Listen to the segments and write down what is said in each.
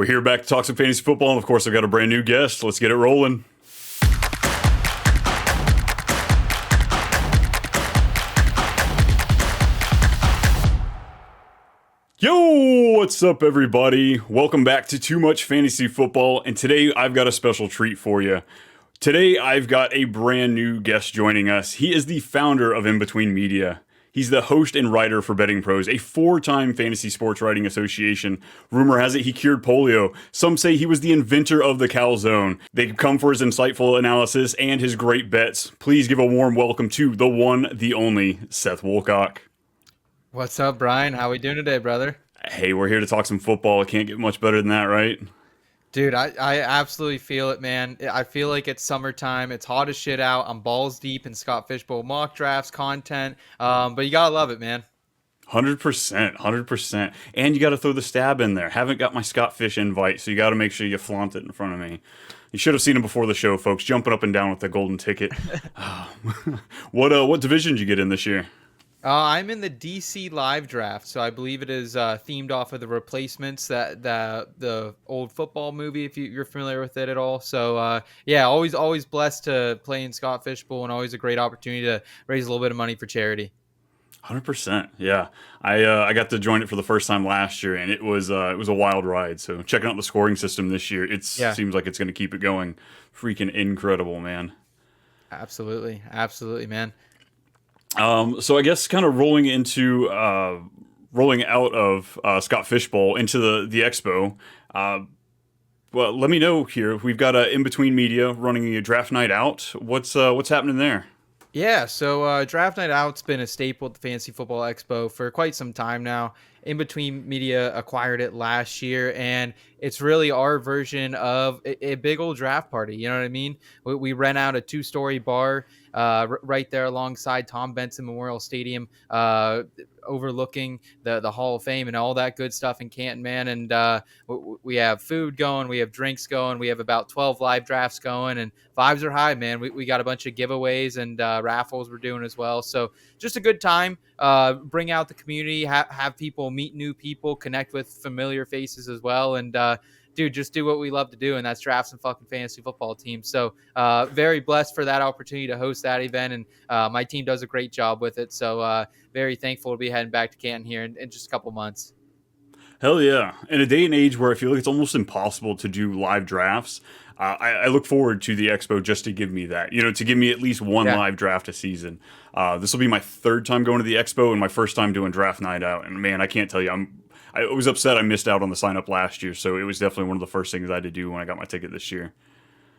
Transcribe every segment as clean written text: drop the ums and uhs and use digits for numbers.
We're here back to talk some fantasy football, and of course, I've got a brand new guest. Let's get it rolling. Yo, what's up, everybody? Welcome back to Too Much Fantasy Football, and today I've got a special treat for you. Today, I've got a brand new guest joining us. He is the founder of In Between Media. He's the host and writer for Betting Pros, a 4-time fantasy sports writing association. Rumor has it he cured polio. Some say he was the inventor of the calzone. They come for his insightful analysis and his great bets. Please give a warm welcome to the one, the only, Seth Walock. What's up, Brian? How we doing today, brother? Hey, we're here to talk some football. It can't get much better than that, right? Dude, I absolutely feel it, man. I feel like it's summertime. It's hot as shit out. I'm balls deep in Scott Fishbowl mock drafts content. But you gotta love it, man. 100%, 100%. And you got to throw the stab in there. Haven't got my Scott Fish invite, so you got to make sure you flaunt it in front of me. You should have seen him before the show, folks, jumping up and down with the golden ticket. What division did you get in this year? I'm in the DC live draft, so I believe it is themed off of the Replacements, that the old football movie, if you're familiar with it at all. So yeah, always blessed to play in Scott Fishbowl, and always a great opportunity to raise a little bit of money for charity. 100%, yeah. I got to join it for the first time last year, and it was a wild ride. So checking out the scoring system this year, seems like it's going to keep it going. Freaking incredible, man. Absolutely, man. So I guess kind of rolling out of Scott Fishbowl into the Expo. Well, let me know here. We've got In Between Media running a draft night out. What's happening there? Yeah, so Draft Night Out's been a staple at the Fantasy Football Expo for quite some time now. In Between Media acquired it last year, and it's really our version of a big old draft party. You know what I mean? We rent out a 2-story bar right there alongside Tom Benson Memorial Stadium, overlooking the Hall of Fame and all that good stuff in Canton, man. And we have food going, we have drinks going, we have about 12 live drafts going, and vibes are high, man. We got a bunch of giveaways and raffles we're doing as well. So just a good time. Bring out the community, have people meet new people, connect with familiar faces as well. And dude, just do what we love to do, and that's draft some fucking fantasy football teams. So very blessed for that opportunity to host that event, and my team does a great job with it. So very thankful to be heading back to Canton here in just a couple months. Hell yeah. In a day and age where I feel like it's almost impossible to do live drafts, I look forward to the Expo just to give me that, to give me at least one live draft a season. This will be my 3rd time going to the Expo and my 1st time doing draft night out. And man, I can't tell you, I was upset I missed out on the sign up last year. So it was definitely one of the first things I had to do when I got my ticket this year.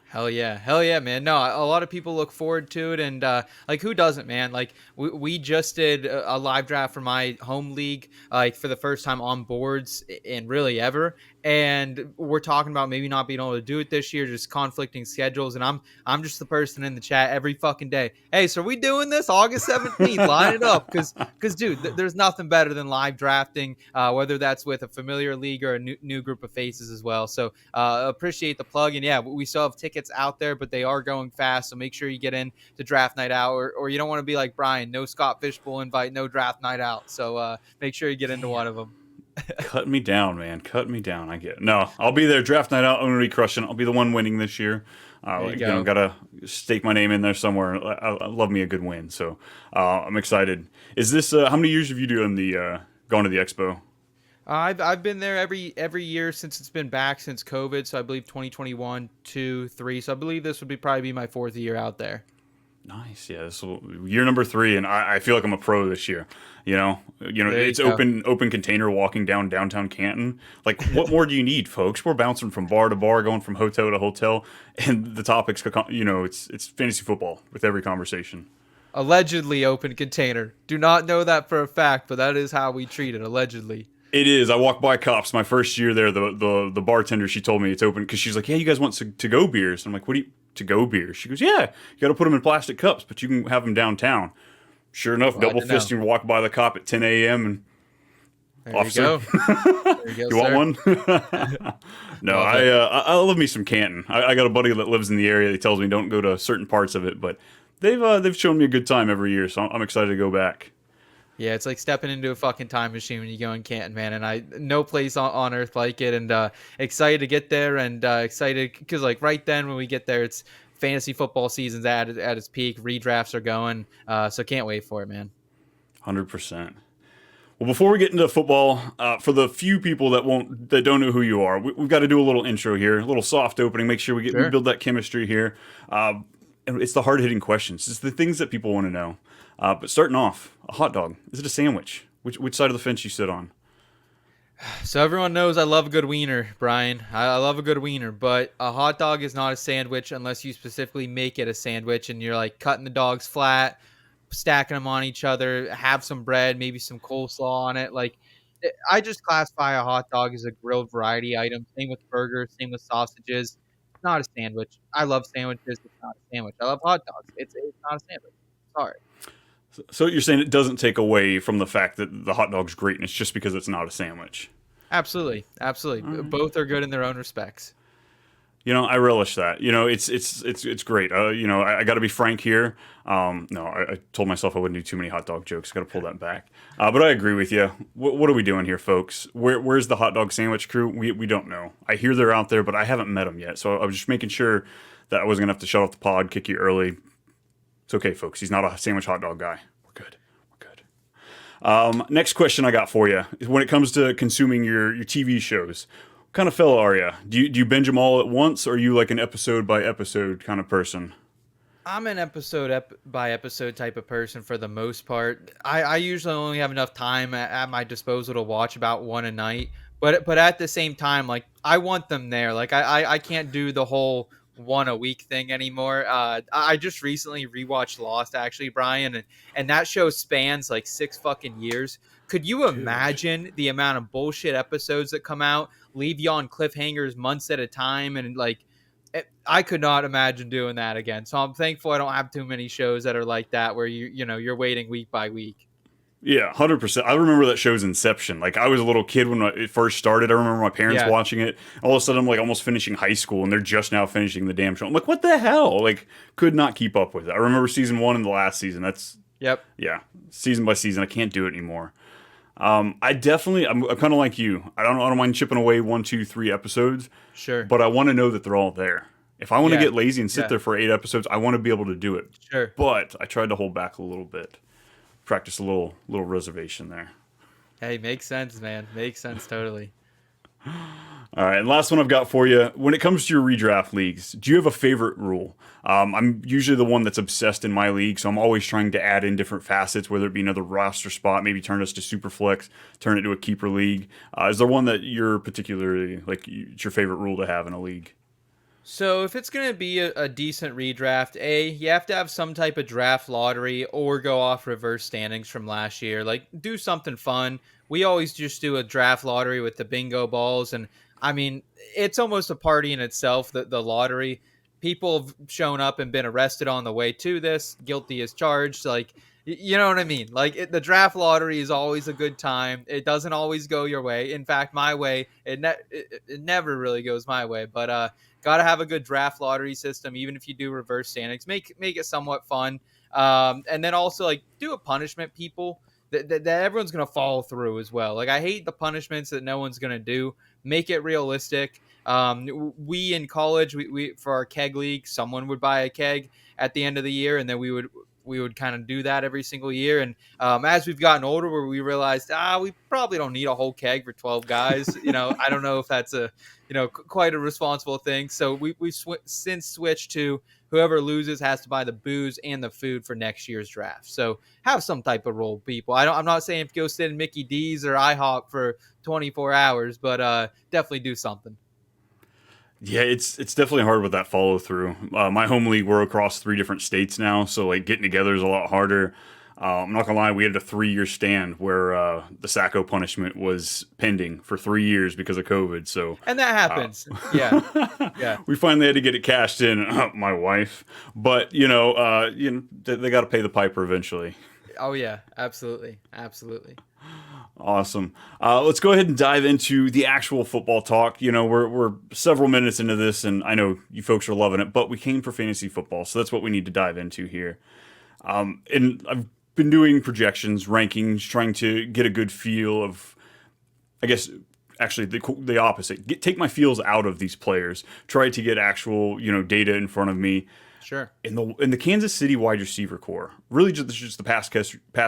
Hell yeah, man. No, a lot of people look forward to it, and like, who doesn't, man? Like, we just did a live draft for my home league, like, for the first time on boards in really ever, and we're talking about maybe not being able to do it this year, just conflicting schedules, and I'm just the person in the chat every fucking day. Hey, so are we doing this August 17th? Line it up, because dude, there's nothing better than live drafting, whether that's with a familiar league or a new group of faces as well. So appreciate the plug, and yeah, we still have tickets out there, but they are going fast, so make sure you get in to Draft Night Out, or you don't want to be like Brian, no Scott Fishbowl invite, no Draft Night Out. So make sure you get into one of them. Cut me down, man. Cut me down. I get it. No, I'll be there. Draft night out. I'm going to be crushing. I'll be the one winning this year. Gotta stake my name in there somewhere. I love me a good win. So I'm excited. Is this how many years have you done gone to the Expo? I've been there every year since it's been back since COVID. So I believe 2021, 2, 3. So I believe this would probably be my 4th year out there. Nice. Yeah, this will year number 3, and I feel like I'm a pro this year. It's open container walking down downtown Canton. Like, what more do you need, folks? We're bouncing from bar to bar, going from hotel to hotel, and the topics, it's fantasy football with every conversation. Allegedly open container. Do not know that for a fact, but that is how we treat it. Allegedly. It is. I walked by Cops my first year there. The bartender, she told me it's open because she's like, "Yeah, you guys want to-go beers?" I'm like, "What do you to-go beers?" She goes, "Yeah, you got to put them in plastic cups, but you can have them downtown." Sure enough, double fisting, walk by the Cop at 10 a.m. and there officer, you want one? No, I love me some Canton. I got a buddy that lives in the area. He tells me don't go to certain parts of it, but they've shown me a good time every year, so I'm excited to go back. Yeah, it's like stepping into a fucking time machine when you go in Canton, man. And no place on earth like it. And excited to get there, and excited because like right then when we get there, it's fantasy football season's at its peak. Redrafts are going, so can't wait for it, man. 100%. Well, before we get into football, for the few people that don't know who you are, we've got to do a little intro here, a little soft opening. Make sure we Sure. build that chemistry here. And it's the hard hitting questions. It's the things that people want to know. But starting off, a hot dog, is it a sandwich? Which side of the fence you sit on? So everyone knows I love a good wiener, Brian. I love a good wiener, but a hot dog is not a sandwich unless you specifically make it a sandwich and you're like cutting the dogs flat, stacking them on each other, have some bread, maybe some coleslaw on it. I just classify a hot dog as a grilled variety item. Same with burgers, same with sausages. It's not a sandwich. I love sandwiches. It's not a sandwich. I love hot dogs. It's not a sandwich. Sorry. So you're saying it doesn't take away from the fact that the hot dog's great, and it's just because it's not a sandwich. Absolutely. Absolutely. Both are good in their own respects. I relish that. It's great. I got to be frank here. No, I told myself I wouldn't do too many hot dog jokes. Got to pull that back. But I agree with you. What are we doing here, folks? Where's the hot dog sandwich crew? We don't know. I hear they're out there, but I haven't met them yet. So I was just making sure that I wasn't gonna have to shut off the pod, kick you early. It's okay, folks. He's not a sandwich hot dog guy. We're good. We're good. Next question I got for you is when it comes to consuming your TV shows. What kind of fella are you? Do you binge them all at once, or are you like an episode by episode kind of person? I'm an episode by episode type of person for the most part. I usually only have enough time at my disposal to watch about one a night. But at the same time, like I want them there. Like I can't do the whole one a week thing anymore. I just recently rewatched Lost actually, Brian, and that show spans like 6 fucking years. Could you imagine the amount of bullshit episodes that come out, leave you on cliffhangers months at a time, and like I could not imagine doing that again. So I'm thankful I don't have too many shows that are like that where you're waiting week by week. Yeah, 100%. I remember that show's inception. Like, I was a little kid when it first started. I remember my parents Yeah. watching it. All of a sudden, I'm like almost finishing high school, and they're just now finishing the damn show. I'm like, what the hell? Like, could not keep up with it. I remember season 1 and the last season. Yep. Yeah, season by season. I can't do it anymore. I'm kind of like you. I don't mind chipping away 1, 2, 3 episodes, Sure. but I want to know that they're all there. If I want to Yeah. get lazy and sit Yeah. there for 8 episodes, I want to be able to do it. Sure. But I tried to hold back a little bit. Practice a little reservation there. Hey, makes sense, man. Makes sense totally. All right, and last one I've got for you. When it comes to your redraft leagues, do you have a favorite rule? I'm usually the one that's obsessed in my league, so I'm always trying to add in different facets, whether it be another roster spot, maybe turn us to super flex, turn it to a keeper league. Is there one that you're particularly like? It's your favorite rule to have in a league? So if it's going to be a decent redraft, you have to have some type of draft lottery or go off reverse standings from last year. Like do something fun. We always just do a draft lottery with the bingo balls. And I mean, it's almost a party in itself, the lottery. People have shown up and been arrested on the way to this, guilty as charged. Like, you know what I mean? Like the draft lottery is always a good time. It doesn't always go your way. In fact, my way, it never really goes my way. But got to have a good draft lottery system, even if you do reverse standings. Make it somewhat fun, and then also like do a punishment people that everyone's gonna follow through as well. Like I hate the punishments that no one's gonna do. Make it realistic. We in college, we for our keg league, someone would buy a keg at the end of the year, and then we would kind of do that every single year. And as we've gotten older, where we realized, we probably don't need a whole keg for 12 guys. I don't know if that's quite a responsible thing. So we've since switched to whoever loses has to buy the booze and the food for next year's draft. So have some type of rule, people. I'm not saying if you go sit in Mickey D's or IHOP for 24 hours, but definitely do something. Yeah, it's definitely hard with that follow through. My home league, we're across 3 different states now, so like getting together is a lot harder. I'm not gonna lie, we had a 3-year stand where the Sacco punishment was pending for 3 years because of COVID. So And that happens. Yeah. Yeah. we finally had to get it cashed in. My wife, but they got to pay the piper eventually. Oh yeah, absolutely. Absolutely. Awesome. Let's go ahead and dive into the actual football talk. We're several minutes into this, and I know you folks are loving it, but we came for fantasy football, so that's what we need to dive into here. And I've been doing projections, rankings, trying to get a good feel of, I guess, actually the opposite. Take my feels out of these players. Try to get actual, data in front of me. Sure. In the Kansas City wide receiver core, really just the pass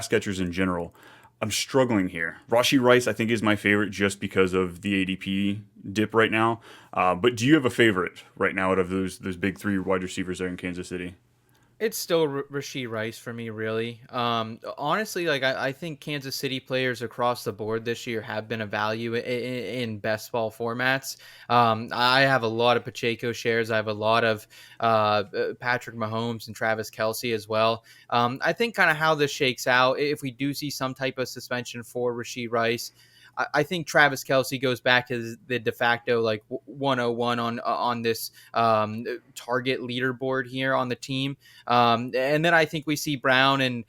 catchers in general, I'm struggling here. Rashee Rice, I think, is my favorite just because of the ADP dip right now. But do you have a favorite right now out of those big three wide receivers there in Kansas City? It's still Rashee Rice for me, really. Honestly, like I think Kansas City players across the board this year have been a value in best ball formats. I have a lot of Pacheco shares. I have a lot of Patrick Mahomes and Travis Kelce as well. I think kind of how this shakes out, if we do see some type of suspension for Rashee Rice, I think Travis Kelce goes back to the de facto like 101 on this target leaderboard here on the team. And then I think we see Brown and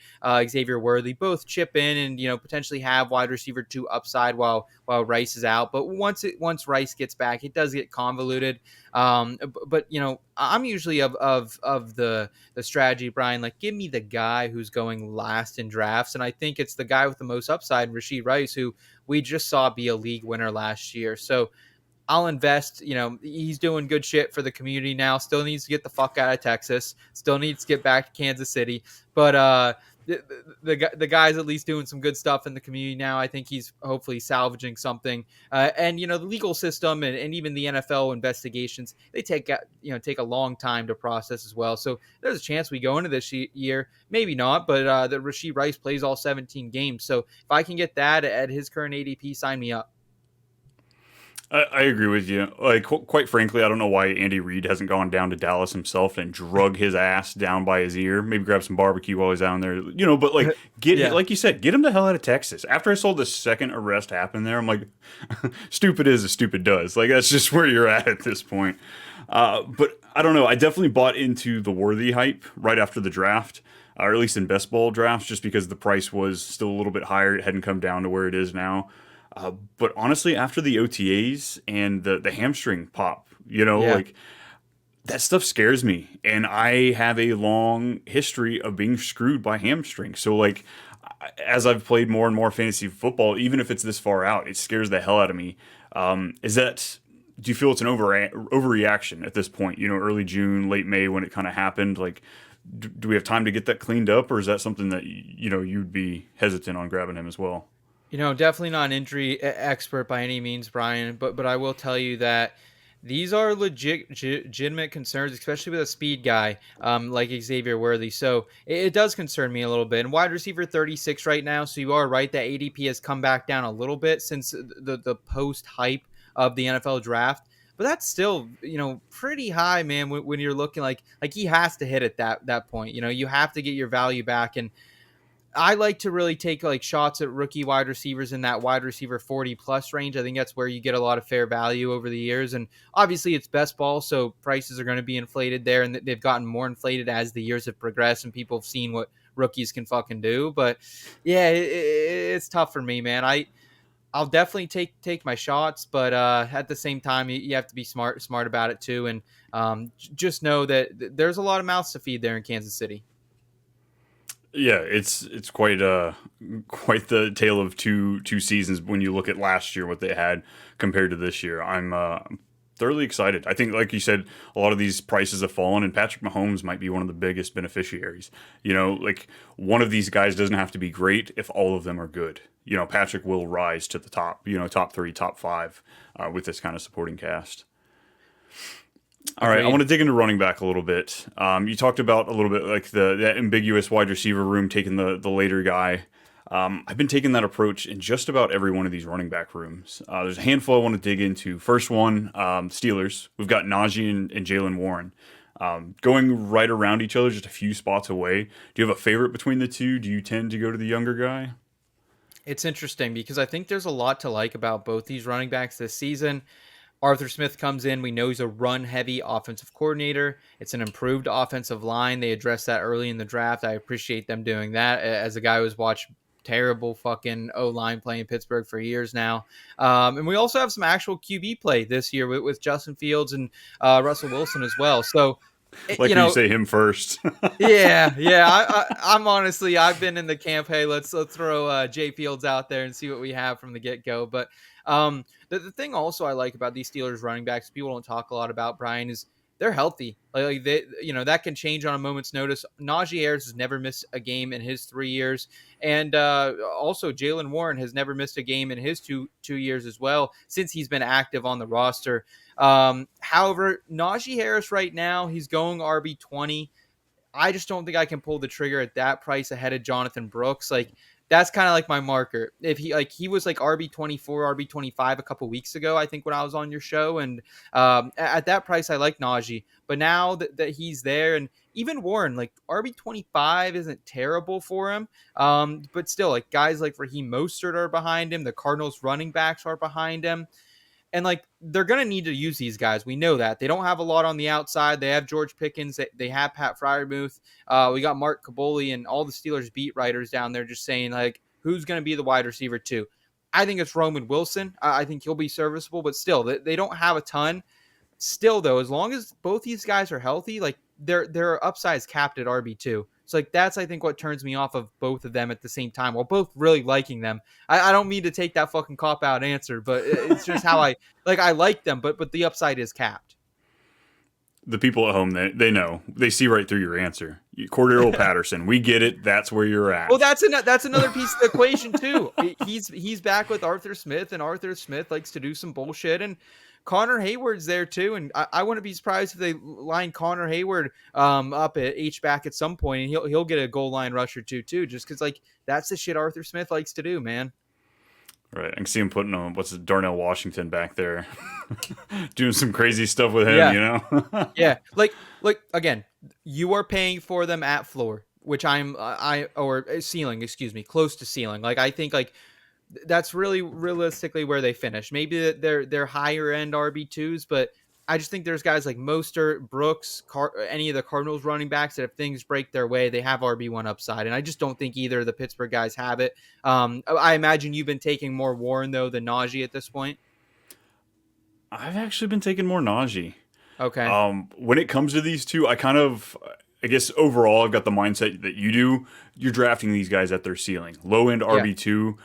Xavier Worthy both chip in and potentially have wide receiver 2 upside while Rice is out. But once Rice gets back, it does get convoluted. But I'm usually of the strategy, Brian, like give me the guy who's going last in drafts, and I think it's the guy with the most upside, Rashee Rice, who we just saw be a league winner last year. So I'll invest. He's doing good shit for the community now. Still needs to get the fuck out of Texas. Still needs to get back to Kansas City. But the guy's at least doing some good stuff in the community now. I think he's hopefully salvaging something. And the legal system and even the NFL investigations, they take a long time to process as well. So there's a chance we go into this year, maybe not, but that Rashee Rice plays all 17 games. So if I can get that at his current ADP, sign me up. I agree with you. Like, quite frankly, I don't know why Andy Reid hasn't gone down to Dallas himself and drug his ass down by his ear. Maybe grab some barbecue while he's down there. But like, like you said, get him the hell out of Texas. After I saw the second arrest happen there, I'm like, stupid is as stupid does. Like, that's just where you're at this point. But I don't know. I definitely bought into the Worthy hype right after the draft, or at least in best ball drafts, just because the price was still a little bit higher. It hadn't come down to where it is now. But honestly, after the OTAs and the hamstring pop, like that stuff scares me. And I have a long history of being screwed by hamstrings. So like, as I've played more and more fantasy football, even if it's this far out, it scares the hell out of me. Do you feel it's an overreaction at this point? Early June, late May when it kind of happened, like, do we have time to get that cleaned up, or is that something that, you'd be hesitant on grabbing him as well? Definitely not an injury expert by any means, Brian, but I will tell you that these are legitimate concerns, especially with a speed guy like Xavier Worthy. So it does concern me a little bit. And wide receiver 36 right now, so you are right that ADP has come back down a little bit since the post-hype of the NFL draft. But that's still, pretty high, man, when you're looking like he has to hit at that point. You have to get your value back. And I like to really take like shots at rookie wide receivers in that wide receiver 40 plus range. I think that's where you get a lot of fair value over the years. And obviously it's best ball, so prices are going to be inflated there, and they've gotten more inflated as the years have progressed and people have seen what rookies can fucking do. But yeah, it's tough for me, man. I'll definitely take my shots, but at the same time, you have to be smart about it too. And just know that there's a lot of mouths to feed there in Kansas City. Yeah, it's quite the tale of two seasons when you look at last year, what they had compared to this year. I'm thoroughly excited. I think, like you said, a lot of these prices have fallen, and Patrick Mahomes might be one of the biggest beneficiaries. Like one of these guys doesn't have to be great if all of them are good. Patrick will rise to the top. Top 3, top 5 with this kind of supporting cast. All right, I want to dig into running back a little bit. You talked about a little bit like that ambiguous wide receiver room, taking the later guy. I've been taking that approach in just about every one of these running back rooms. There's a handful I want to dig into. First one, Steelers. We've got Najee and Jalen Warren going right around each other, just a few spots away. Do you have a favorite between the two? Do you tend to go to the younger guy? It's interesting because I think there's a lot to like about both these running backs this season. Arthur Smith comes in. We know he's a run-heavy offensive coordinator. It's an improved offensive line. They addressed that early in the draft. I appreciate them doing that. As a guy who's watched terrible fucking O-line playing Pittsburgh for years now. And we also have some actual QB play this year with Justin Fields and Russell Wilson as well. So Like when you say him first. Yeah. I'm honestly, I've been in the camp. Hey, let's throw Jay Fields out there and see what we have from the get go. But the thing also I like about these Steelers running backs, people don't talk a lot about, Brian, is they're healthy. Like they, that can change on a moment's notice. Najee Harris has never missed a game in his 3 years, and also Jaylen Warren has never missed a game in his two years as well since he's been active on the roster. However, Najee Harris right now, he's going RB20. I just don't think I can pull the trigger at that price ahead of Jonathan Brooks. Like that's kind of like my marker. If he was like RB24, RB25 a couple weeks ago, I think when I was on your show, and at that price, I like Najee. But now that he's there, and even Warren, like RB25 isn't terrible for him. But still, like guys like Raheem Mostert are behind him. The Cardinals running backs are behind him. And like they're going to need to use these guys. We know that. They don't have a lot on the outside. They have George Pickens. They have Pat Freiermuth. We got Mark Kaboli and all the Steelers beat writers down there just saying, like, who's going to be the wide receiver too? I think it's Roman Wilson. I think he'll be serviceable, but still, they don't have a ton. Still, though, as long as both these guys are healthy, like their upside is capped at RB2. So like that's I think what turns me off of both of them at the same time, while both really liking them. I don't mean to take that fucking cop out answer, but it's just how I like them, but the upside is capped. The people at home, they know. They see right through your answer. Cordero Patterson, we get it. That's where you're at. Well, that's another piece of the equation too. He's back with Arthur Smith, and Arthur Smith likes to do some bullshit, and Connor Hayward's there too, and I wouldn't be surprised if they line Connor Hayward up at H-back at some point, and he'll get a goal line rusher too, just because like that's the shit Arthur Smith likes to do, man. Right, I can see him putting on Darnell Washington back there, doing some crazy stuff with him, Yeah, like again, you are paying for them at floor, which or ceiling, excuse me, close to ceiling. Like I think like that's really realistically where they finish. Maybe they're higher end RB2s, but I just think there's guys like Mostert, Brooks, any of the Cardinals running backs that if things break their way, they have RB1 upside. And I just don't think either of the Pittsburgh guys have it. I imagine you've been taking more Warren, though, than Najee at this point. I've actually been taking more Najee. Okay. When it comes to these two, I guess overall, I've got the mindset that you do. You're drafting these guys at their ceiling. Low-end RB2.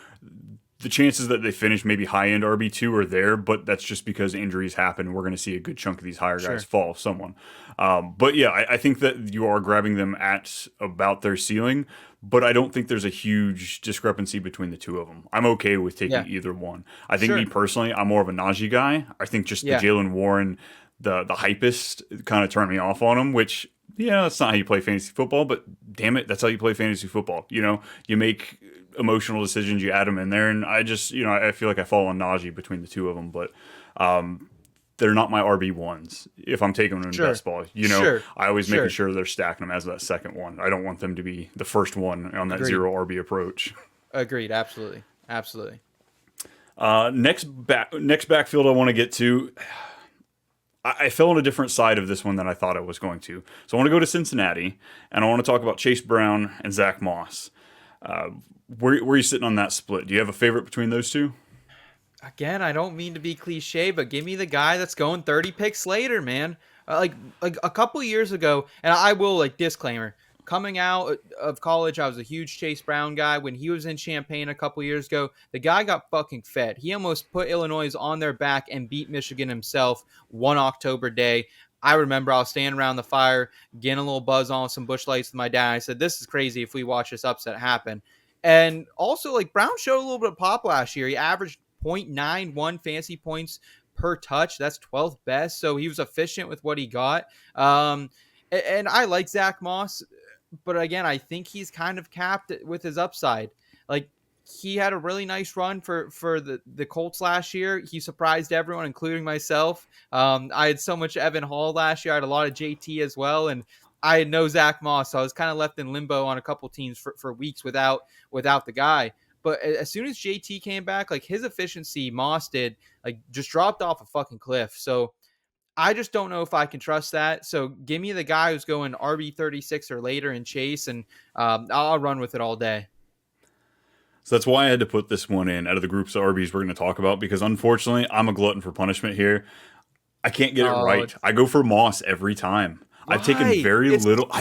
The chances that they finish maybe high-end RB2 are there, but that's just because injuries happen. We're going to see a good chunk of these higher guys fall someone. But yeah, I think that you are grabbing them at about their ceiling, but I don't think there's a huge discrepancy between the two of them. I'm okay with taking either one. I think me personally, I'm more of a Najee guy. I think just the Jaylen Warren, the hypest kind of turned me off on him, which, yeah, that's not how you play fantasy football, but damn it, that's how you play fantasy football. You make emotional decisions, you add them in there, and I just, I feel like I fall on Najee between the two of them, but they're not my RB1s if I'm taking them in best ball. I always making sure they're stacking them as that second one. I don't want them to be the first one on that zero RB approach. Agreed. Absolutely. Next backfield I want to get to, I fell on a different side of this one than I thought I was going to. So I want to go to Cincinnati, and I want to talk about Chase Brown and Zach Moss. Where are you sitting on that split? Do you have a favorite between those two? Again, I don't mean to be cliche, but give me the guy that's going 30 picks later, man. Like a couple years ago, and I will disclaimer, coming out of college, I was a huge Chase Brown guy. When he was in Champaign a couple years ago, the guy got fucking fed. He almost put Illinois on their back and beat Michigan himself one October day. I remember I was standing around the fire, getting a little buzz on some Busch Lights with my dad. I said, this is crazy if we watch this upset happen. And also, Brown showed a little bit of pop last year. He averaged 0.91 fantasy points per touch. That's 12th best. So he was efficient with what he got. And I like Zach Moss, but again, I think he's kind of capped with his upside. He had a really nice run for the Colts last year. He surprised everyone, including myself. I had so much Evan Hall last year. I had a lot of JT as well. And I had no Zach Moss, so I was kind of left in limbo on a couple teams for weeks without the guy. But as soon as JT came back, his efficiency, Moss did, just dropped off a fucking cliff. So I just don't know if I can trust that. So give me the guy who's going RB36 or later in Chase, and I'll run with it all day. So that's why I had to put this one in out of the groups of RBs we're going to talk about, because unfortunately, I'm a glutton for punishment here. I can't get it right. I go for Moss every time. I've taken Why? very little.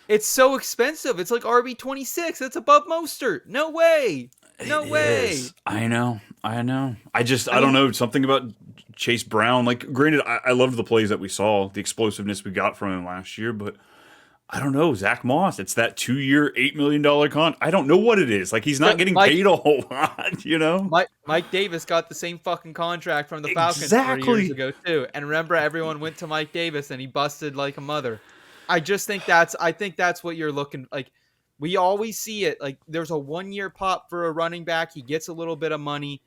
It's so expensive. It's like RB26. That's above Mostert. No way. It No way. is. I know. I I don't mean, know. Something about Chase Brown. Like, granted, I loved the plays that we saw, the explosiveness we got from him last year, but I don't know. Zach Moss, it's that 2-year, $8 million con. I don't know what it is. Like, he's not getting paid a whole lot, you know? Mike Davis got the same fucking contract from the Falcons 3 Exactly. years ago too. And remember, everyone went to Mike Davis and he busted like a mother. I think that's what you're looking like. We always see it. Like there's a 1-year pop for a running back. He gets a little bit of money.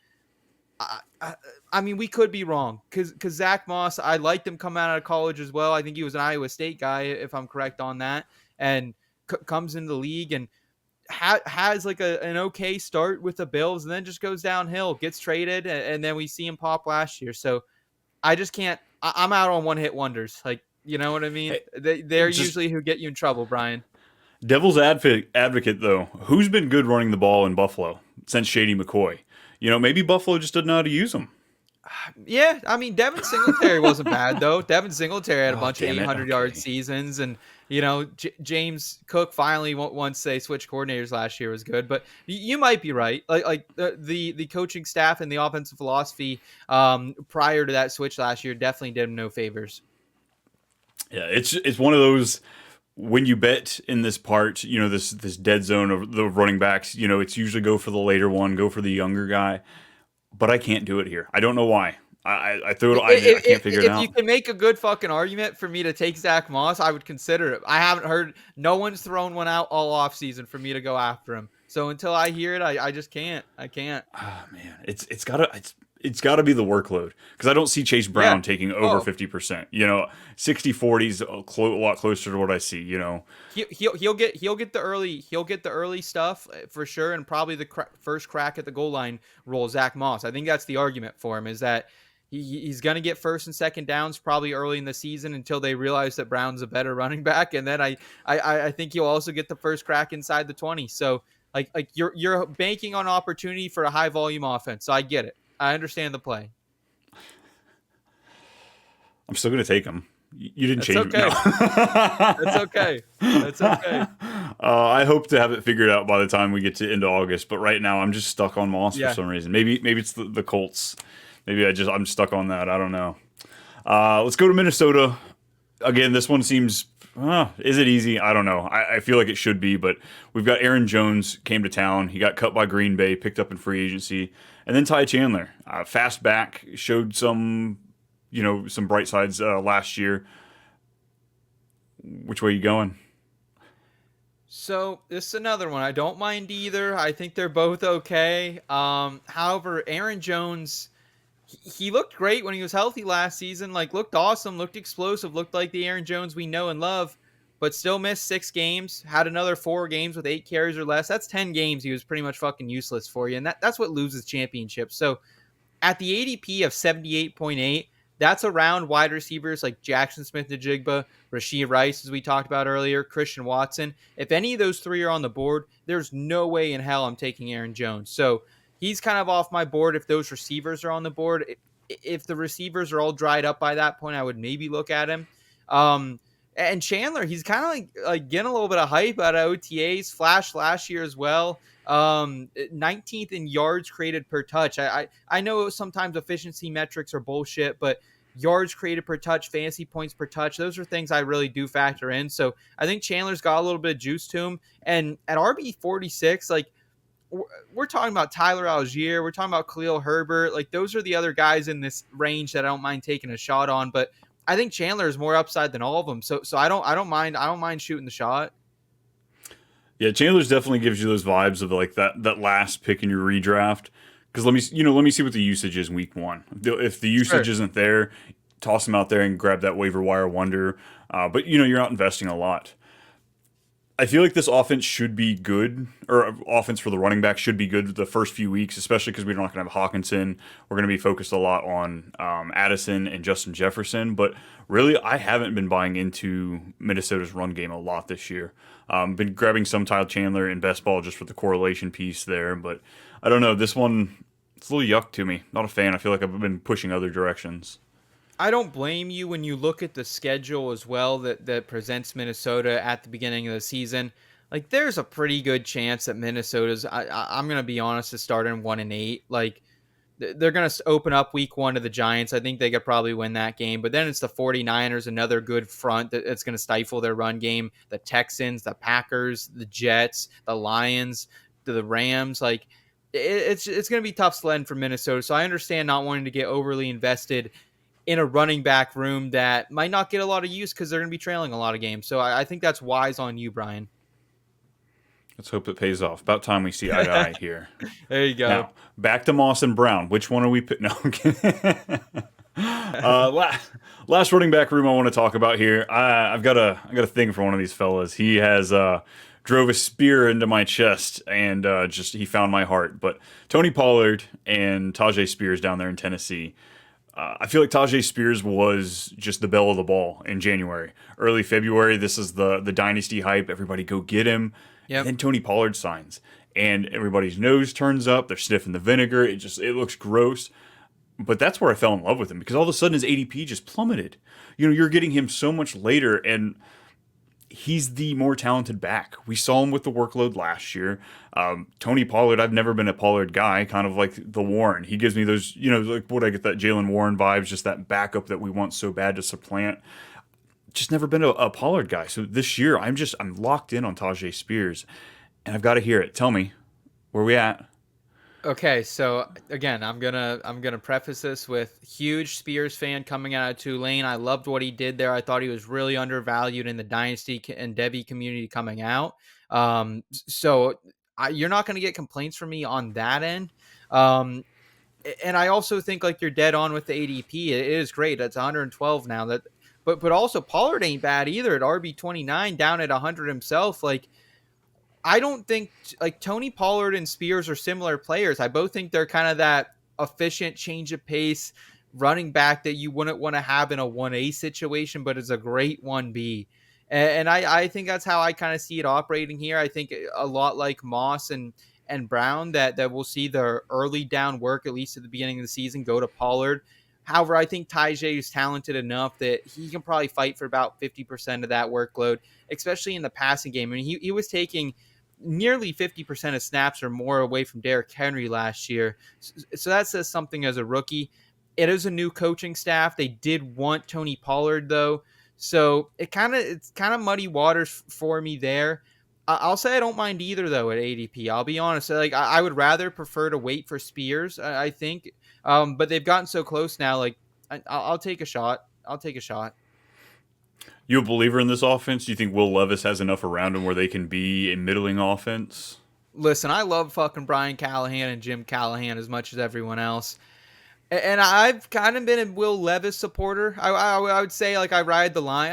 I mean, we could be wrong because Zach Moss, I liked him coming out of college as well. I think he was an Iowa State guy, if I'm correct on that, and comes in the league and has like an okay start with the Bills and then just goes downhill, gets traded, and then we see him pop last year. So I just can't. I'm out on one-hit wonders. Like, you know what I mean? They're usually who get you in trouble, Brian. Devil's advocate, though, who's been good running the ball in Buffalo since Shady McCoy? You know, maybe Buffalo just doesn't know how to use him. Yeah, I mean, Devin Singletary wasn't bad, though. Devin Singletary had a bunch of damn it. 800-yard seasons, and, you know, James Cook finally, once they switched coordinators last year, was good. But you might be right. Like the coaching staff and the offensive philosophy prior to that switch last year definitely did him no favors. Yeah, it's one of those, when you bet in this part, you know, this dead zone of the running backs, you know, it's usually go for the later one, go for the younger guy. But I can't do it here. I don't know why. I threw it. I can't figure it out. If you can make a good fucking argument for me to take Zach Moss, I would consider it. I haven't heard. No one's thrown one out all off season for me to go after him. So until I hear it, I just can't. I can't. Oh man, it's gotta be the workload, because I don't see Chase Brown taking over 50%. You know, 60-40 is a lot closer to what I see. You know, he'll get the early stuff for sure, and probably the first crack at the goal line role. Zach Moss. I think that's the argument for him, is that he's going to get first and second downs probably early in the season until they realize that Brown's a better running back, and then I think he'll also get the first crack inside the 20. So like you're banking on opportunity for a high volume offense. So I get it. I understand the play. I'm still going to take him. You didn't change okay. it. No. That's okay. That's okay. I hope to have it figured out by the time we get to into August. But right now, I'm just stuck on Moss for some reason. Maybe it's the Colts. Maybe I'm stuck on that. I don't know. Let's go to Minnesota. Again, this one seems... is it easy? I don't know. I feel like it should be, but we've got Aaron Jones came to town. He got cut by Green Bay, picked up in free agency. And then Ty Chandler, fast back, showed some bright sides last year. Which way are you going? So this is another one. I don't mind either. I think they're both okay. However, Aaron Jones, he looked great when he was healthy last season. Like, looked awesome, looked explosive, looked like the Aaron Jones we know and love, but still missed 6 games, had another 4 games with 8 carries or less. That's 10 games he was pretty much fucking useless for you, and that's what loses championships. So at the ADP of 78.8, that's around wide receivers like Jackson Smith-Njigba, Rashee Rice, as we talked about earlier, Christian Watson. If any of those 3 are on the board, there's no way in hell I'm taking Aaron Jones. So he's kind of off my board if those receivers are on the board. If the receivers are all dried up by that point, I would maybe look at him. And Chandler, he's kind of like getting a little bit of hype out of OTAs, flashed last year as well. 19th in yards created per touch. I know sometimes efficiency metrics are bullshit, but yards created per touch, fantasy points per touch, those are things I really do factor in. So I think Chandler's got a little bit of juice to him. And at RB 46, like, we're talking about Tyler Algier, we're talking about Khalil Herbert. Like, those are the other guys in this range that I don't mind taking a shot on. But I think Chandler is more upside than all of them. So I don't mind shooting the shot. Yeah, Chandler's definitely gives you those vibes of like that last pick in your redraft. Because let me see what the usage is in week 1. If the usage isn't there, toss him out there and grab that waiver wire wonder. But you're not investing a lot. I feel like this offense should be good, or offense for the running back should be good the first few weeks, especially because we're not going to have Hawkinson. We're going to be focused a lot on Addison and Justin Jefferson. But really, I haven't been buying into Minnesota's run game a lot this year. Been grabbing some Ty Chandler in best ball just for the correlation piece there. But I don't know. This one, it's a little yuck to me. Not a fan. I feel like I've been pushing other directions. I don't blame you when you look at the schedule as well that presents Minnesota at the beginning of the season. Like, there's a pretty good chance that Minnesota's. I'm gonna be honest, is starting 1-8. Like, they're going to open up week 1 to the Giants. I think they could probably win that game. But then it's the 49ers, another good front that's going to stifle their run game. The Texans, the Packers, the Jets, the Lions, the Rams. Like, it's going to be tough sledding for Minnesota. So I understand not wanting to get overly invested in a running back room that might not get a lot of use because they're going to be trailing a lot of games. So I think that's wise on you, Brian. Let's hope it pays off. About time we see eye to eye here. There you go. Now, back to Moss and Brown. Which one are we picking? No, I'm kidding. Last running back room I want to talk about here. I got a thing for one of these fellas. He has drove a spear into my chest and he found my heart. But Tony Pollard and Tajay Spears down there in Tennessee. I feel like Tajay Spears was just the belle of the ball in January. Early February, this is the dynasty hype. Everybody go get him. Yep. And then Tony Pollard signs. And everybody's nose turns up. They're sniffing the vinegar. It looks gross. But that's where I fell in love with him. Because all of a sudden his ADP just plummeted. You know, you're getting him so much later. And he's the more talented back. We saw him with the workload last year. Tony Pollard, I've never been a Pollard guy, kind of like the Warren. He gives me those, you know, like what I get that Jalen Warren vibes, just that backup that we want so bad to supplant. Just never been a Pollard guy. So this year, I'm locked in on Tajay Spears, and I've got to hear it. Tell me, where we at? Okay, so again, I'm gonna preface this with huge Spears fan coming out of Tulane. I loved what he did there. I thought he was really undervalued in the dynasty and Devy community coming out. So you're not gonna get complaints from me on that end. And I also think like you're dead on with the ADP. It is great. That's 112 now. But also Pollard ain't bad either at RB29 down at 100 himself. Like, I don't think like Tony Pollard and Spears are similar players. I both think they're kind of that efficient change of pace running back that you wouldn't want to have in a 1A situation, but it's a great 1B. And I think that's how I kind of see it operating here. I think a lot like Moss and Brown that we'll see the early down work, at least at the beginning of the season, go to Pollard. However, I think Tajay is talented enough that he can probably fight for about 50% of that workload, especially in the passing game. I mean, he was taking nearly 50% of snaps or more away from Derrick Henry last year. So that says something as a rookie. It is a new coaching staff. They did want Tony Pollard, though. So it's kind of muddy waters for me there. I'll say I don't mind either, though, at ADP. I'll be honest. Like, I would rather prefer to wait for Spears, I think. But they've gotten so close now. Like, I'll take a shot. I'll take a shot. You a believer in this offense? Do you think Will Levis has enough around him where they can be a middling offense? Listen, I love fucking Brian Callahan and Jim Callahan as much as everyone else. And I've kind of been a Will Levis supporter. I would say, like, I ride the line.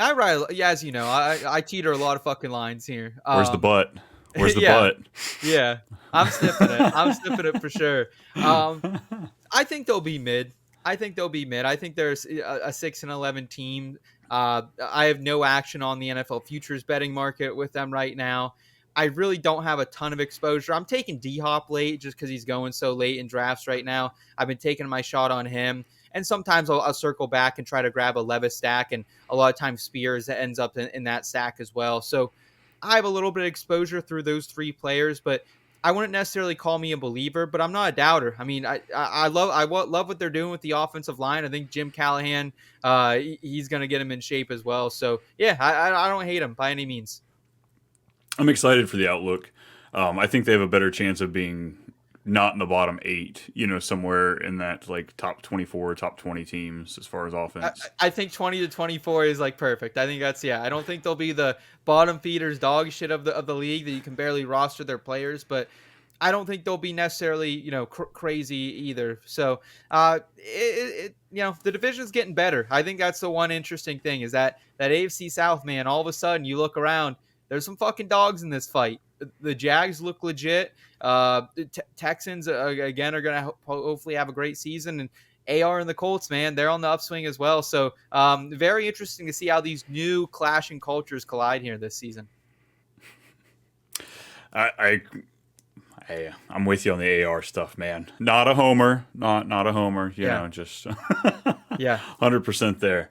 Yeah, as you know, I teeter a lot of fucking lines here. Where's the butt? Where's the butt? Yeah, I'm sniffing it. I'm sniffing it for sure. I think they'll be mid. I think there's a 6-11 team. I have no action on the NFL futures betting market with them right now. I really don't have a ton of exposure. I'm taking D-Hop late just because he's going so late in drafts right now. I've been taking my shot on him. And sometimes I'll circle back and try to grab a Levis stack. And a lot of times Spears ends up in that stack as well. So I have a little bit of exposure through those three players, but I wouldn't necessarily call me a believer, but I'm not a doubter. I mean, I love what they're doing with the offensive line. I think Jim Callahan, he's going to get him in shape as well. So yeah, I don't hate him by any means. I'm excited for the outlook. I think they have a better chance of being not in the bottom 8, you know, somewhere in that like top 24, top 20 teams as far as offense. I think 20 to 24 is like perfect. I think that's, yeah, I don't think they'll be the bottom feeders dog shit of the league that you can barely roster their players, but I don't think they'll be necessarily, you know, crazy either. So, you know, the division's getting better. I think that's the one interesting thing is that AFC South, man, all of a sudden you look around, there's some fucking dogs in this fight. The Jags look legit. Texans, again, are going to hopefully have a great season. And AR and the Colts, man, they're on the upswing as well. So very interesting to see how these new clashing cultures collide here this season. I'm with you on the AR stuff, man. Not a homer. Not a homer. You know, just... Yeah. 100% there.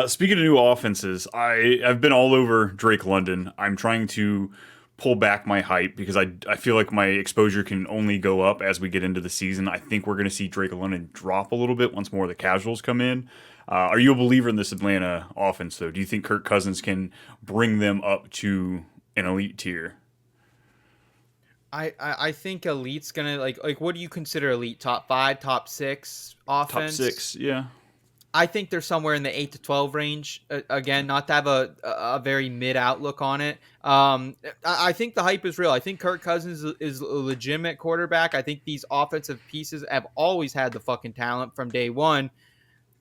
Speaking of new offenses, I've been all over Drake London. I'm trying to pull back my hype because I feel like my exposure can only go up as we get into the season. I think we're going to see Drake London drop a little bit once more of the casuals come in. Are you a believer in this Atlanta offense, though? Do you think Kirk Cousins can bring them up to an elite tier? I think elite's gonna like what do you consider elite? Top 5, top 6 Top offense? 6, yeah. I think they're somewhere in the 8 to 12 range. Again, not to have a very mid outlook on it. I think the hype is real. I think Kirk Cousins is a legitimate quarterback. I think these offensive pieces have always had the fucking talent from day one.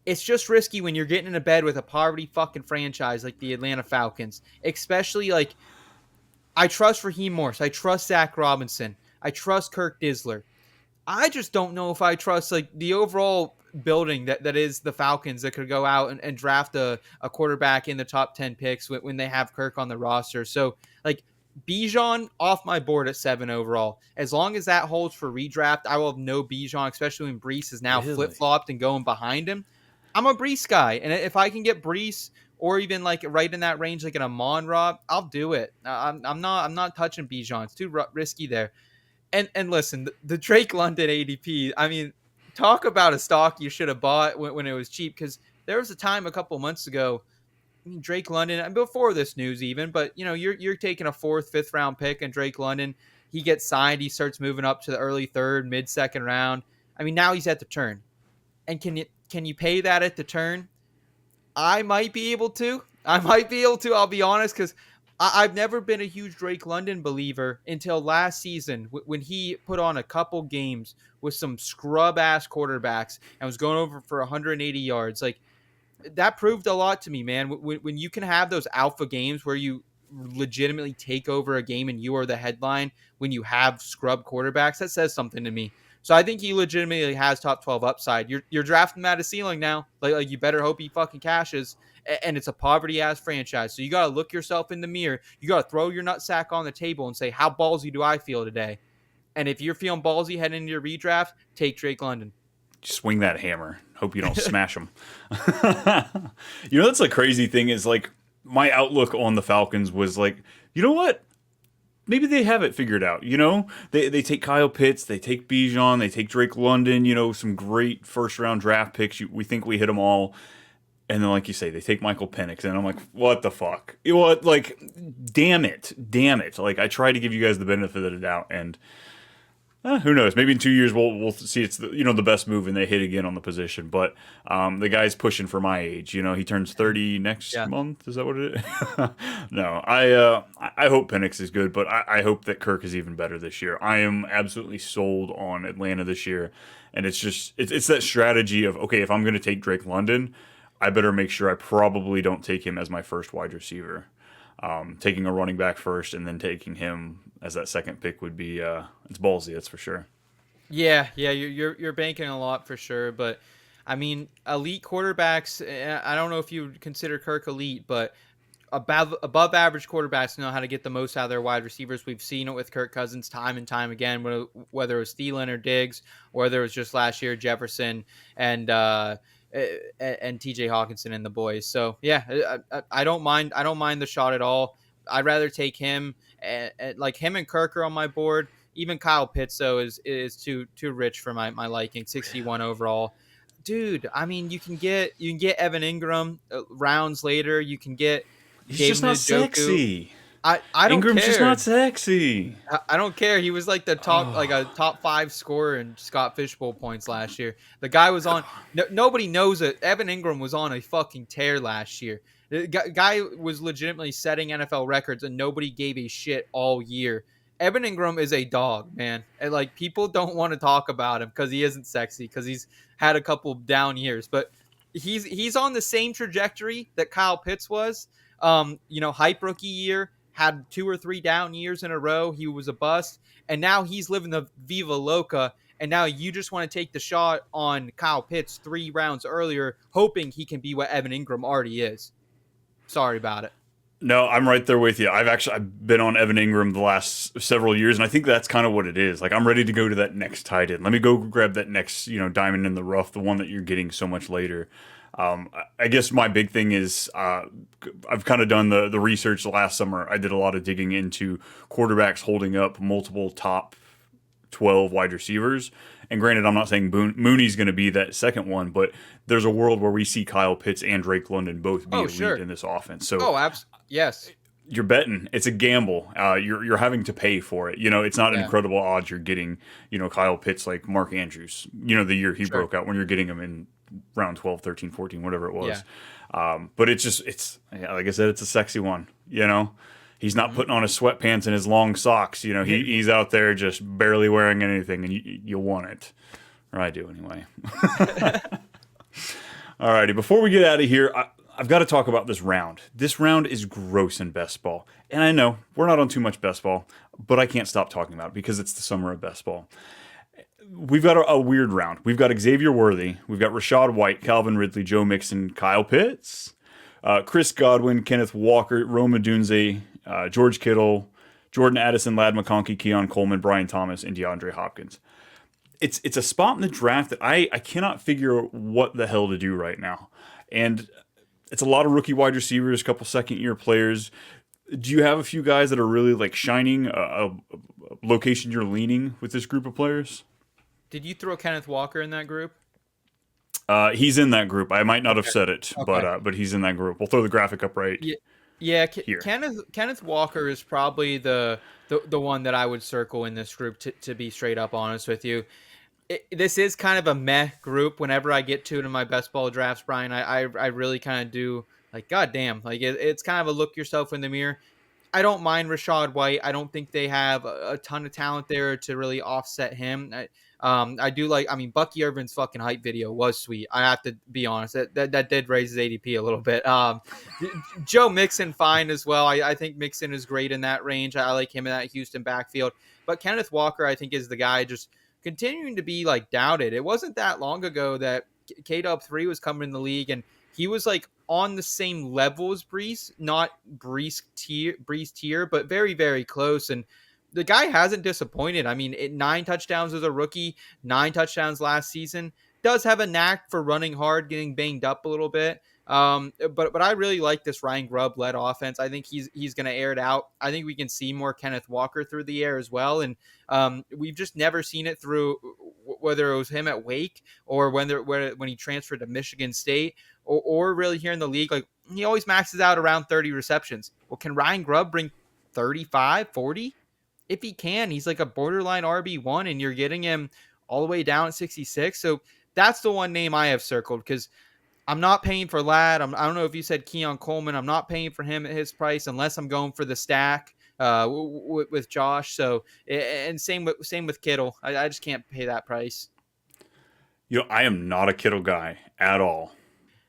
It's just risky when you're getting into bed with a poverty fucking franchise like the Atlanta Falcons, especially like I trust Raheem Morris. I trust Zach Robinson. I trust Kirk Disler. I just don't know if I trust like the overall building that is the Falcons that could go out and draft a quarterback in the top 10 picks when they have Kirk on the roster. So like Bijan off my board at 7 overall. As long as that holds for redraft, I will have no Bijan, especially when Brees is now Really? flip-flopped and going behind him. I'm a Brees guy. And if I can get Brees or even like right in that range, like an Amon-Ra, I'll do it. I'm not touching Bijan. It's too risky there. And listen, the Drake London ADP. I mean, talk about a stock you should have bought when it was cheap. Because there was a time a couple months ago. I mean, Drake London, and before this news even, but you know, you're taking a 4th, 5th round pick, and Drake London, he gets signed, he starts moving up to the early 3rd, mid 2nd round. I mean, now he's at the turn, and can you pay that at the turn? I might be able to. I'll be honest, because I've never been a huge Drake London believer until last season when he put on a couple games with some scrub-ass quarterbacks and was going over for 180 yards. Like, that proved a lot to me, man. When you can have those alpha games where you legitimately take over a game and you are the headline when you have scrub quarterbacks, that says something to me. So I think he legitimately has top 12 upside. You're drafting him at a ceiling now. Like you better hope he fucking cashes. And it's a poverty-ass franchise. So you got to look yourself in the mirror. You got to throw your nutsack on the table and say, how ballsy do I feel today? And if you're feeling ballsy heading into your redraft, take Drake London. Swing that hammer. Hope you don't smash them. That's the crazy thing is like my outlook on the Falcons was like, you know what? Maybe they have it figured out. They take Kyle Pitts, they take Bijan, they take Drake London. Some great first round draft picks. We think we hit them all. And then, like you say, they take Michael Penix, and I'm like, what the fuck? What? Like, damn it. Like, I try to give you guys the benefit of the doubt, and who knows? Maybe in 2 years we'll see it's the best move, and they hit again on the position. But the guy's pushing for my age. He turns 30 next month. Is that what it is? No, I hope Penix is good, but I hope that Kirk is even better this year. I am absolutely sold on Atlanta this year, and it's that strategy of, okay, if I'm going to take Drake London, I better make sure I probably don't take him as my first wide receiver. Taking a running back first and then taking him as that second pick would be it's ballsy, that's for sure. Yeah, you're banking a lot for sure, but I mean, elite quarterbacks. I don't know if you would consider Kirk elite, but above average quarterbacks know how to get the most out of their wide receivers. We've seen it with Kirk Cousins time and time again, whether it was Thielen or Diggs, or whether it was just last year Jefferson and TJ Hawkinson and the boys. So yeah, I don't mind the shot at all. I'd rather take him, like him and Kirk are on my board. Even Kyle Pitts though is too rich for my liking. 61 overall, dude. I mean, you can get Evan Engram rounds later. You can get He's just not sexy. I don't Ingram's care. just not sexy. I don't care. He was like a top 5 scorer in Scott Fishbowl points last year. The guy was on. Nobody knows it. Evan Engram was on a fucking tear last year. The guy was legitimately setting NFL records, and nobody gave a shit all year. Evan Engram is a dog, man. And like, people don't want to talk about him because he isn't sexy, because he's had a couple down years, but he's on the same trajectory that Kyle Pitts was. Hype rookie year. Had 2 or 3 down years in a row. He was a bust. And now he's living the Viva Loca. And now you just want to take the shot on Kyle Pitts 3 rounds earlier, hoping he can be what Evan Engram already is. Sorry about it. No, I'm right there with you. I've been on Evan Engram the last several years, and I think that's kind of what it is. Like, I'm ready to go to that next tight end. Let me go grab that next, diamond in the rough, the one that you're getting so much later. I guess my big thing is I've kind of done the research last summer. I did a lot of digging into quarterbacks holding up multiple top 12 wide receivers. And granted, I'm not saying Mooney's going to be that second one, but there's a world where we see Kyle Pitts and Drake London both be Oh, elite sure. in this offense. So Oh, yes. you're betting. It's a gamble. You're having to pay for it. It's not Yeah, incredible odds you're getting, Kyle Pitts like Mark Andrews, the year he sure. broke out when you're getting him in round 12, 13, 14, whatever it Yeah. was. But it's yeah, like I said, it's a sexy one. He's not Mhm. putting on his sweatpants and his long socks. He's out there just barely wearing anything, and you want it. Or I do anyway. Alrighty, before we get out of here, I've got to talk about this round. This round is gross in best ball. And I know we're not on too much best ball, but I can't stop talking about it because it's the summer of best ball. We've got a weird round. We've got Xavier Worthy. We've got Rashad White, Calvin Ridley, Joe Mixon, Kyle Pitts, Chris Godwin, Kenneth Walker, Rome Odunze, George Kittle, Jordan Addison, Lad McConkey, Keon Coleman, Brian Thomas, and DeAndre Hopkins. It's a spot in the draft that I cannot figure what the hell to do right now. And it's a lot of rookie wide receivers, a couple second-year players. Do you have a few guys that are really like shining, a location you're leaning with this group of players? Did you throw Kenneth Walker in that group? He's in that group. I might not have Okay. said it, Okay. but he's in that group. We'll throw the graphic up right Yeah. Yeah, here. Kenneth Walker is probably the one that I would circle in this group, to be straight up honest with you. This is kind of a meh group. Whenever I get to it in my best ball drafts, Brian, I really kind of do like, God damn, like it's kind of a look yourself in the mirror. I don't mind Rashad White. I don't think they have a ton of talent there to really offset him. I do like. I mean, Bucky Irvin's fucking hype video was sweet. I have to be honest. That did raise his ADP a little bit. Joe Mixon fine as well. I think Mixon is great in that range. I like him in that Houston backfield. But Kenneth Walker, I think, is the guy just continuing to be like doubted. It wasn't that long ago that K-Dub 3 was coming in the league and he was like on the same level as Brees, not Brees tier, but very, very close. And the guy hasn't disappointed. I mean, 9 touchdowns as a rookie, 9 touchdowns last season. Does have a knack for running hard, getting banged up a little bit. But I really like this Ryan Grubb led offense. I think he's going to air it out. I think we can see more Kenneth Walker through the air as well. And we've just never seen it through, whether it was him at Wake or when he transferred to Michigan State or really here in the league. Like, he always maxes out around 30 receptions. Well, can Ryan Grubb bring 35, 40? If he can, he's like a borderline RB1 and you're getting him all the way down at 66. So that's the one name I have circled because I'm not paying for Lad. I don't know if you said Keon Coleman. I'm not paying for him at his price unless I'm going for the stack with Josh. So, and same with Kittle. I just can't pay that price. I am not a Kittle guy at all.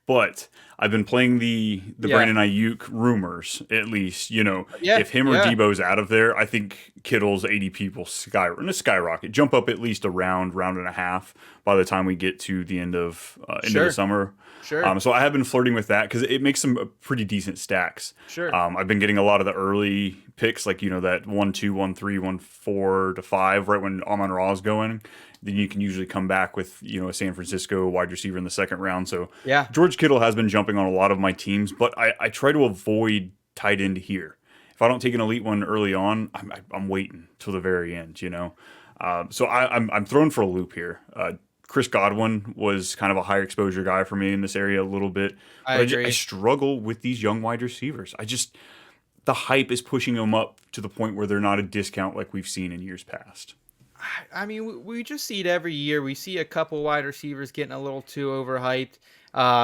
But I've been playing the Yeah. Brandon Aiyuk rumors, at least. Yeah. If him or Yeah. Debo's out of there, I think Kittle's ADP will skyrocket, jump up at least a round and a half by the time we get to the end of into the Sure. summer. Sure. So I have been flirting with that because it makes some pretty decent stacks. Sure. I've been getting a lot of the early picks, like that 1, 2, 1, 3, 1, 4 to 5, right when Amon-Ra is going. Then you can usually come back with a San Francisco wide receiver in the second round. So Yeah. George Kittle has been jumping on a lot of my teams, but I try to avoid tight end here. If I don't take an elite one early on, I'm waiting till the very end. So I'm thrown for a loop here. Chris Godwin was kind of a high exposure guy for me in this area a little bit. I But agree. I struggle with these young wide receivers. The hype is pushing them up to the point where they're not a discount like we've seen in years past. I mean, we just see it every year. We see a couple wide receivers getting a little too overhyped.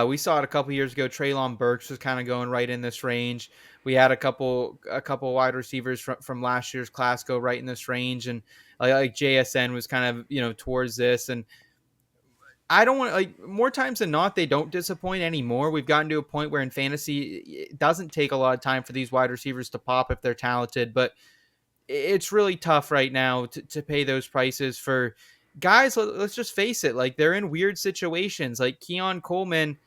We saw it a couple years ago. Treylon Burks was kind of going right in this range. We had a couple wide receivers from last year's class go right in this range, and like JSN was kind of towards this. And I don't want, like, more times than not, they don't disappoint anymore. We've gotten to a point where in fantasy, it doesn't take a lot of time for these wide receivers to pop if they're talented, but it's really tough right now to pay those prices for guys. Let's just face it. Like, they're in weird situations. Like Keon Coleman,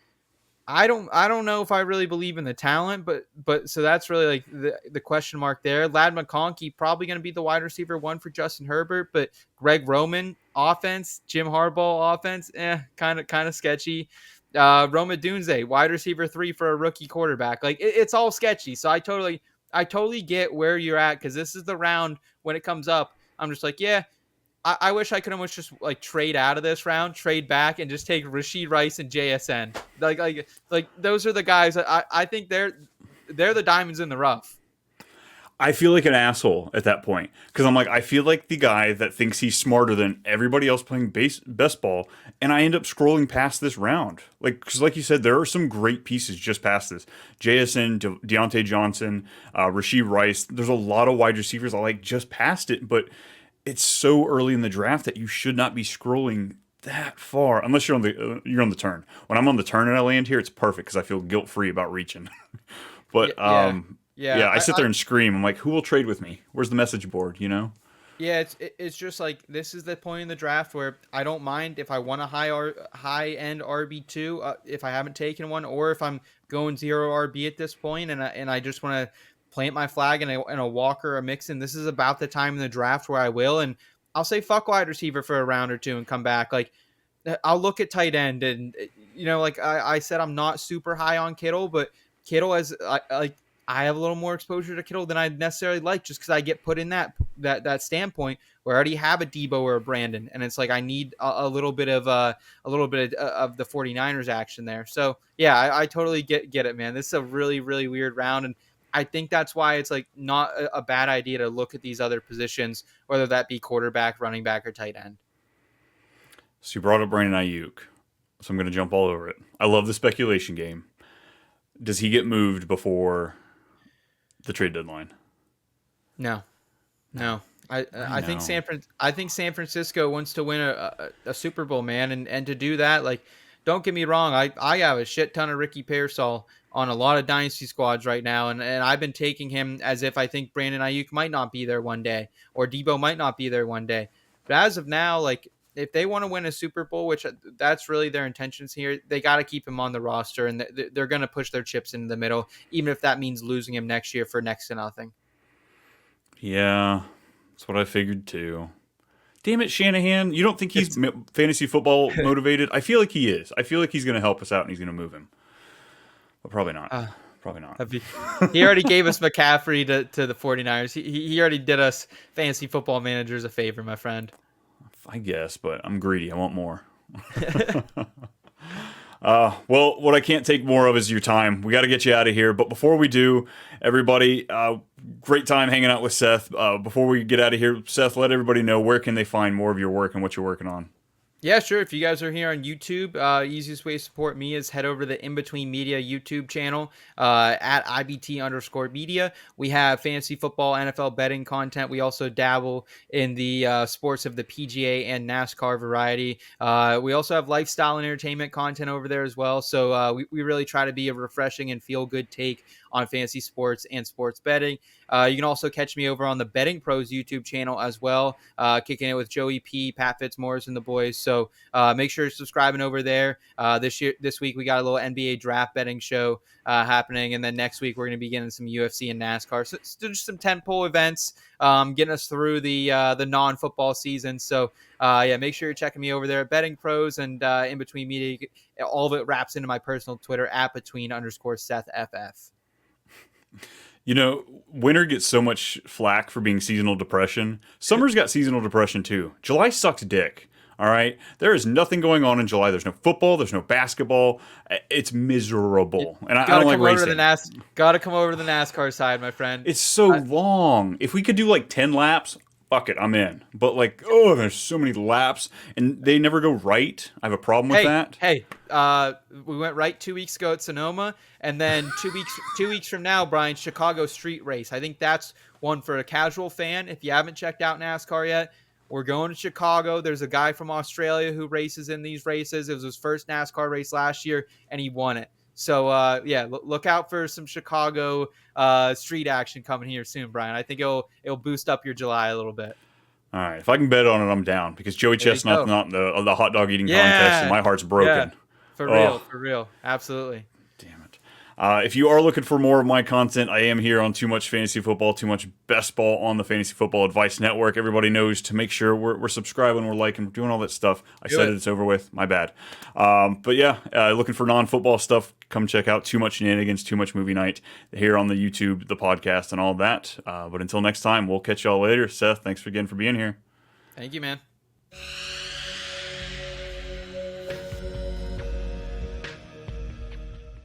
I don't know if I really believe in the talent, but so that's really like the question mark there. Lad McConkey probably going to be the wide receiver one for Justin Herbert, but Greg Roman offense, Jim Harbaugh offense, kind of sketchy. Roma Dunze, wide receiver 3 for a rookie quarterback. Like it's all sketchy. So I totally get where you're at, because this is the round when it comes up. I'm just like, yeah, I wish I could almost just like trade out of this round, trade back, and just take Rashid Rice and JSN. Like those are the guys that I think they're the diamonds in the rough. I feel like an asshole at that point because I'm like, I feel like the guy that thinks he's smarter than everybody else playing best ball, and I end up scrolling past this round. Like, because like you said, there are some great pieces just past this. JSN, Deontay Johnson, Rashid Rice. There's a lot of wide receivers I like just past it, but it's so early in the draft that you should not be scrolling that far unless you're on the turn. When I'm on the turn and I land here, it's perfect because I feel guilt free about reaching. But Yeah. yeah, I sit there and scream. I'm like, who will trade with me? Where's the message board? You know? Yeah, it's just like this is the point in the draft where I don't mind if I want a high end RB2, if I haven't taken one, or if I'm going 0 RB at this point, and I just want to plant my flag in a Walker or a Mixon. This is about the time in the draft where I will, and I'll say fuck wide receiver for a round or two and come back. Like I'll look at tight end, and like I said, I'm not super high on Kittle, but Kittle has I have a little more exposure to Kittle than I'd necessarily like, just because I get put in that standpoint where I already have a Debo or a Brandon, and it's like I need a little bit of the 49ers action there. So yeah, I totally get it, man. This is a really, really weird round, and I think that's why it's like not a bad idea to look at these other positions, whether that be quarterback, running back, or tight end. So you brought up Brandon Aiyuk, so I'm going to jump all over it. I love the speculation game. Does he get moved before the trade deadline? No. I think San Francisco wants to win a Super Bowl, man, and to do that, like, don't get me wrong, I have a shit ton of Ricky Pearsall on a lot of dynasty squads right now, and I've been taking him as if I think Brandon Aiyuk might not be there one day, or Debo might not be there one day. But as of now, like, if they want to win a Super Bowl, which that's really their intentions here, they got to keep him on the roster, and they're going to push their chips into the middle, even if that means losing him next year for next to nothing. Yeah, that's what I figured too. Damn it, Shanahan. You don't think he's fantasy football motivated? I feel like he is. I feel like he's going to help us out and he's going to move him. But probably not. Probably not. He already gave us McCaffrey to the 49ers. He already did us fantasy football managers a favor, my friend. I guess, but I'm greedy. I want more. Well, what I can't take more of is your time. We got to get you out of here. But before we do, everybody, great time hanging out with Seth. Before we get out of here, Seth, let everybody know where can they find more of your work and what you're working on. Yeah, sure. If you guys are here on YouTube, easiest way to support me is head over to the In Between Media YouTube channel at IBT_media. We have fantasy football, NFL betting content. We also dabble in the sports of the PGA and NASCAR variety. We also have lifestyle and entertainment content over there as well. So we really try to be a refreshing and feel-good take on fantasy sports and sports betting. You can also catch me over on the Betting Pros YouTube channel as well, kicking it with Joey P, Pat Fitzmaurice, and the boys. So make sure you're subscribing over there. This week we got a little NBA draft betting show happening, and then next week we're going to be getting some UFC and NASCAR. So just some tentpole events, getting us through the non-football season. So yeah, make sure you're checking me over there at Betting Pros and In Between Media. All of it wraps into my personal Twitter at between_SethFF. You know, winter gets so much flack for being seasonal depression. Summer's got seasonal depression too. July sucks dick. All right. There is nothing going on in July. There's no football. There's no basketball. It's miserable. And I don't like racing. Gotta come over to the NASCAR side, my friend. It's so long. If we could do like 10 laps, fuck it, I'm in. But like, oh, there's so many laps and they never go right. I have a problem with that. Hey, we went right 2 weeks ago at Sonoma, and then 2 weeks from now, Brian, Chicago street race. I think that's one for a casual fan. If you haven't checked out NASCAR yet, we're going to Chicago. There's a guy from Australia who races in these races. It was his first NASCAR race last year, and he won it. So yeah, look out for some Chicago street action coming here soon, Brian. I think it'll boost up your July a little bit. All right, if I can bet on it, I'm down because Joey Chestnut's not in the hot dog eating contest, and my heart's broken. Yeah. For real, absolutely. Damn it. If you are looking for more of my content, I am here on Too Much Fantasy Football, Too Much Best Ball on the Fantasy Football Advice Network. Everybody knows to make sure we're subscribing, we're liking, we're doing all that stuff. I said it's over with. My bad. But yeah, looking for non-football stuff, come check out Too Much Shenanigans, Too Much Movie Night here on the YouTube, the podcast, and all that. But until next time, we'll catch y'all later. Seth, thanks again for being here. Thank you, man.